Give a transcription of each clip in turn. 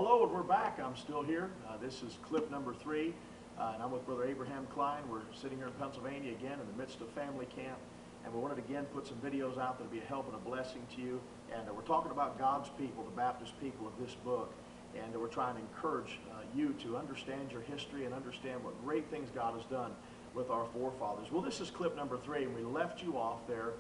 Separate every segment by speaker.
Speaker 1: Hello, and we're back. I'm still here. This is clip number 3, and I'm with Brother Abraham Klein. We're sitting here in Pennsylvania again in the midst of family camp, and we wanted to again put some videos out that will be a help and a blessing to you. And we're talking about God's people, the Baptist people of this book, and we're trying to encourage you to understand your history and understand what great things God has done with our forefathers. Well, this is clip number 3, and we left you off there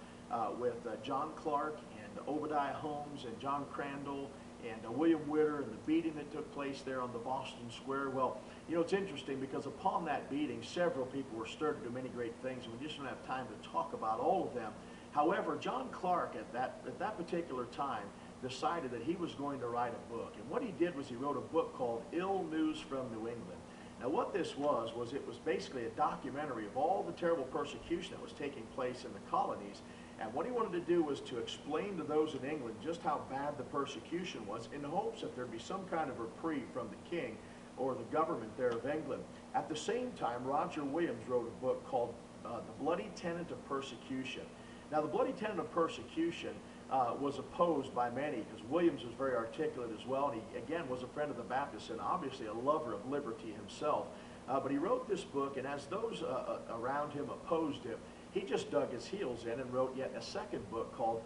Speaker 1: with John Clark and Obadiah Holmes and John Crandall and William Witter and the beating that took place there on the Boston Square. Well, you know, it's interesting because upon that beating, several people were stirred to do many great things, and we just don't have time to talk about all of them. However, John Clark at that particular time decided that he was going to write a book. And what he did was he wrote a book called Ill News from New England. Now what this was it was basically a documentary of all the terrible persecution that was taking place in the colonies. And what he wanted to do was to explain to those in England just how bad the persecution was, in hopes that there'd be some kind of reprieve from the king or the government there of England. At the same time, Roger Williams wrote a book called The Bloody Tenet of Persecution. Now, the Bloody Tenet of Persecution was opposed by many, because Williams was very articulate as well, and he, again, was a friend of the Baptists and obviously a lover of liberty himself. But he wrote this book, and as those around him opposed him, he just dug his heels in and wrote yet a second book called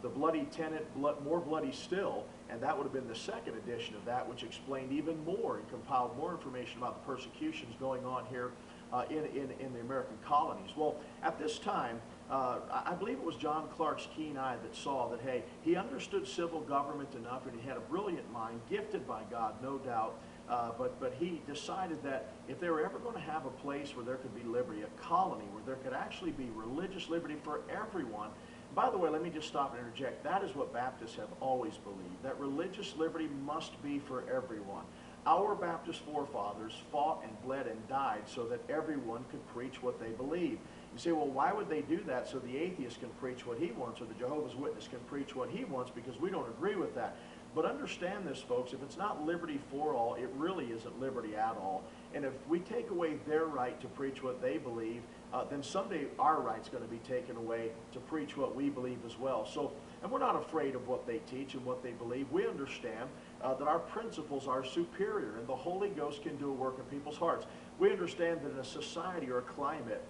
Speaker 1: The Bloody Tenet, More Bloody Still, and that would have been the second edition of that, which explained even more and compiled more information about the persecutions going on here in the American colonies. Well, at this time, I believe it was John Clark's keen eye that saw that, hey, he understood civil government enough, and he had a brilliant mind, gifted by God, no doubt, but he decided that if they were ever going to have a place where there could be liberty, a colony where there could actually be religious liberty for everyone. By the way, let me just stop and interject. That is what Baptists have always believed, that religious liberty must be for everyone. Our Baptist forefathers fought and bled and died so that everyone could preach what they believe. You say, well, why would they do that? So the atheist can preach what he wants, or the Jehovah's Witness can preach what he wants, because we don't agree with that. But understand this, folks, if it's not liberty for all, it really isn't liberty at all. And if we take away their right to preach what they believe, then someday our right's going to be taken away to preach what we believe as well. So, and we're not afraid of what they teach and what they believe. We understand that our principles are superior, and the Holy Ghost can do a work in people's hearts. We understand that in a society or a climate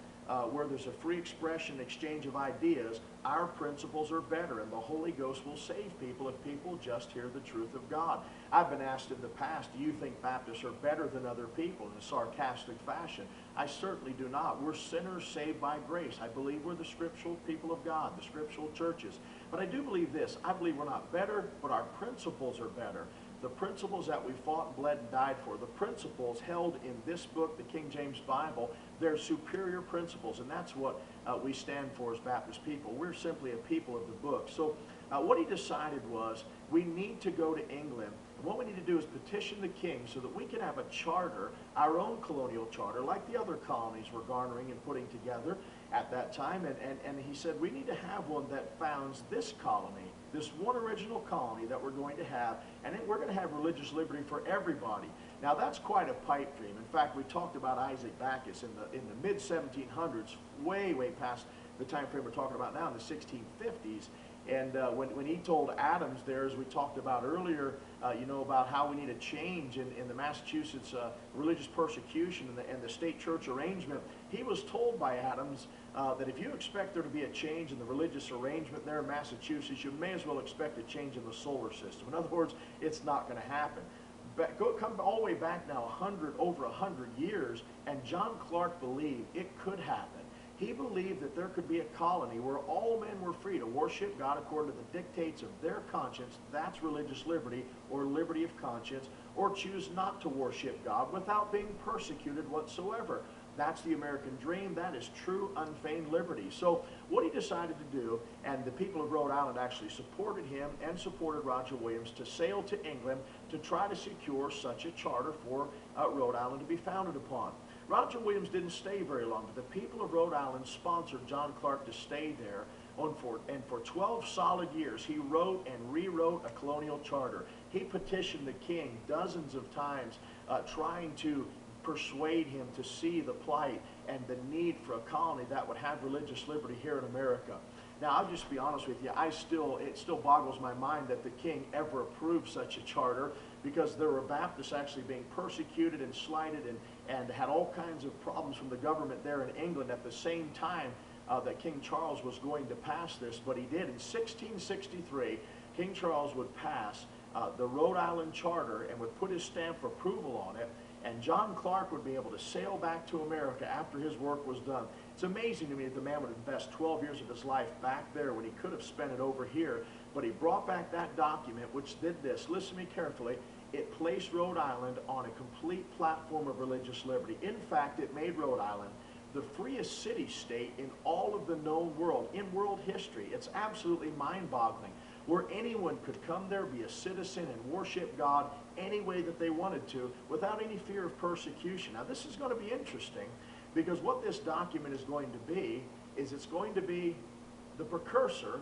Speaker 1: where there's a free expression, exchange of ideas, our principles are better, and the Holy Ghost will save people if people just hear the truth of God. I've been asked in the past, do you think Baptists are better than other people, in a sarcastic fashion? I certainly do not. We're sinners saved by grace. I believe we're the scriptural people of God, the scriptural churches. But I do believe this. I believe we're not better, but our principles are better. The principles that we fought and bled and died for, the principles held in this book, the King James Bible, they're superior principles, and that's what we stand for as Baptist people. We're simply a people of the book. So what he decided was, we need to go to England, and what we need to do is petition the king so that we can have a charter, our own colonial charter, like the other colonies were garnering and putting together at that time. And he said, we need to have one that founds this colony, this one original colony that we're going to have, and we're going to have religious liberty for everybody. Now that's quite a pipe dream. In fact, we talked about Isaac Backus in the mid-1700s, way past the time frame we're talking about now, in the 1650s. And when he told Adams there, as we talked about earlier, you know, about how we need a change in the Massachusetts religious persecution and the state church arrangement, he was told by Adams that if you expect there to be a change in the religious arrangement there in Massachusetts, you may as well expect a change in the solar system. In other words, it's not going to happen. Come all the way back now, over 100 years, and John Clark believed it could happen. He believed that there could be a colony where all men were free to worship God according to the dictates of their conscience. That's religious liberty, or liberty of conscience, or choose not to worship God without being persecuted whatsoever. That's the American dream. That is true, unfeigned liberty. So what he decided to do, and the people of Rhode Island actually supported him and supported Roger Williams to sail to England to try to secure such a charter for Rhode Island to be founded upon. Roger Williams didn't stay very long, but the people of Rhode Island sponsored John Clark to stay there. And for 12 solid years, he wrote and rewrote a colonial charter. He petitioned the king dozens of times, trying to persuade him to see the plight and the need for a colony that would have religious liberty here in America. Now, I'll just be honest with you, it still boggles my mind that the king ever approved such a charter, because there were Baptists actually being persecuted and slighted and had all kinds of problems from the government there in England at the same time that King Charles was going to pass this. But he did. In 1663, King Charles would pass the Rhode Island Charter and would put his stamp of approval on it, and John Clark would be able to sail back to America after his work was done. It's amazing to me that the man would invest 12 years of his life back there when he could have spent it over here, but he brought back that document which did this. Listen to me carefully. It placed Rhode Island on a complete platform of religious liberty. In fact, it made Rhode Island the freest city-state in all of the known world, in world history. It's absolutely mind-boggling, where anyone could come there, be a citizen, and worship God any way that they wanted to without any fear of persecution. Now, this is going to be interesting, because what this document is going to be is it's going to be the precursor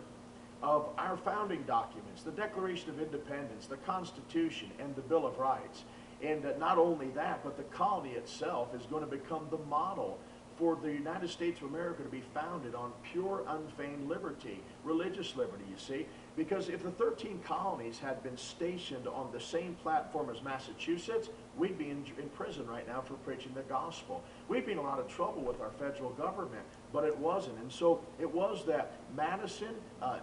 Speaker 1: of our founding documents, the Declaration of Independence, the Constitution, and the Bill of Rights. And not only that, but the colony itself is going to become the model for the United States of America to be founded on pure, unfeigned liberty, religious liberty, you see. Because if the 13 colonies had been stationed on the same platform as Massachusetts, we'd be in prison right now for preaching the gospel. We'd be in a lot of trouble with our federal government, but it wasn't. And so it was that Madison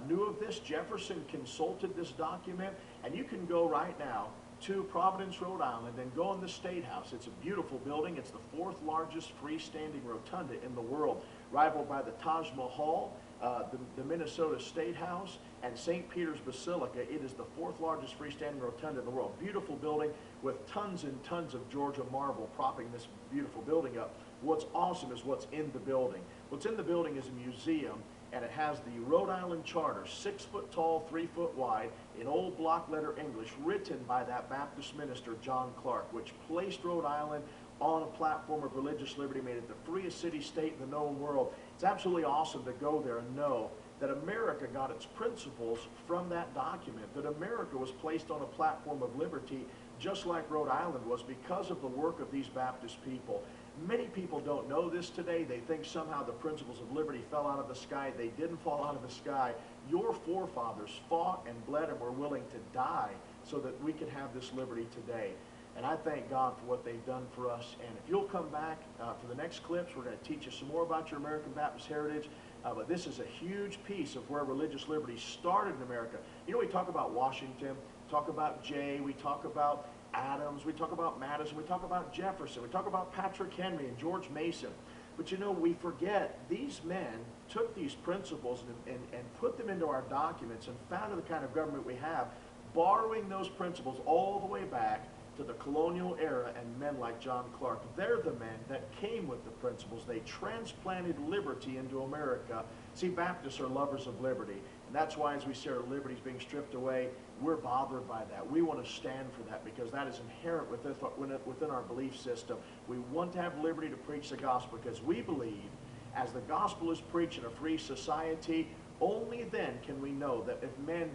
Speaker 1: knew of this, Jefferson consulted this document, and you can go right now to Providence, Rhode Island, and go in the State House. It's a beautiful building. It's the 4th largest freestanding rotunda in the world, rivaled by the Taj Mahal, the Minnesota State House, and St. Peter's Basilica. It is the 4th largest freestanding rotunda in the world. Beautiful building with tons and tons of Georgia marble propping this beautiful building up. What's awesome is what's in the building. What's in the building is a museum, and it has the Rhode Island Charter, 6 foot tall, 3 foot wide, in old block letter English, written by that Baptist minister, John Clark, which placed Rhode Island on a platform of religious liberty, made it the freest city-state in the known world. It's absolutely awesome to go there and know that America got its principles from that document, that America was placed on a platform of liberty just like Rhode Island was because of the work of these Baptist people. Many people don't know this today. They think somehow the principles of liberty fell out of the sky. They didn't fall out of the sky. Your forefathers fought and bled and were willing to die so that we could have this liberty today. And I thank God for what they've done for us. And if you'll come back for the next clips, we're going to teach you some more about your American Baptist heritage. But this is a huge piece of where religious liberty started in America. You know, we talk about Washington, talk about Jay, we talk about Adams, we talk about Madison, we talk about Jefferson, we talk about Patrick Henry and George Mason. But you know, we forget these men took these principles and put them into our documents and founded the kind of government we have, borrowing those principles all the way back to the colonial era and men like John Clark. They're the men that came with the principles. They transplanted liberty into America. See, Baptists are lovers of liberty. And that's why as we see our liberties being stripped away, we're bothered by that. We want to stand for that because that is inherent within our belief system. We want to have liberty to preach the gospel because we believe as the gospel is preached in a free society, only then can we know that if men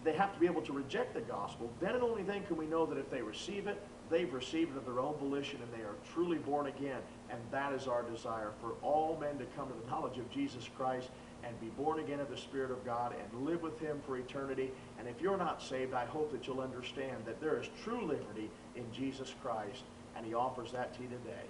Speaker 1: they have to be able to reject the gospel, then and only then can we know that if they receive it, they've received it of their own volition and they are truly born again. And that is our desire, for all men to come to the knowledge of Jesus Christ and be born again of the Spirit of God and live with Him for eternity. And if you're not saved, I hope that you'll understand that there is true liberty in Jesus Christ, and He offers that to you today.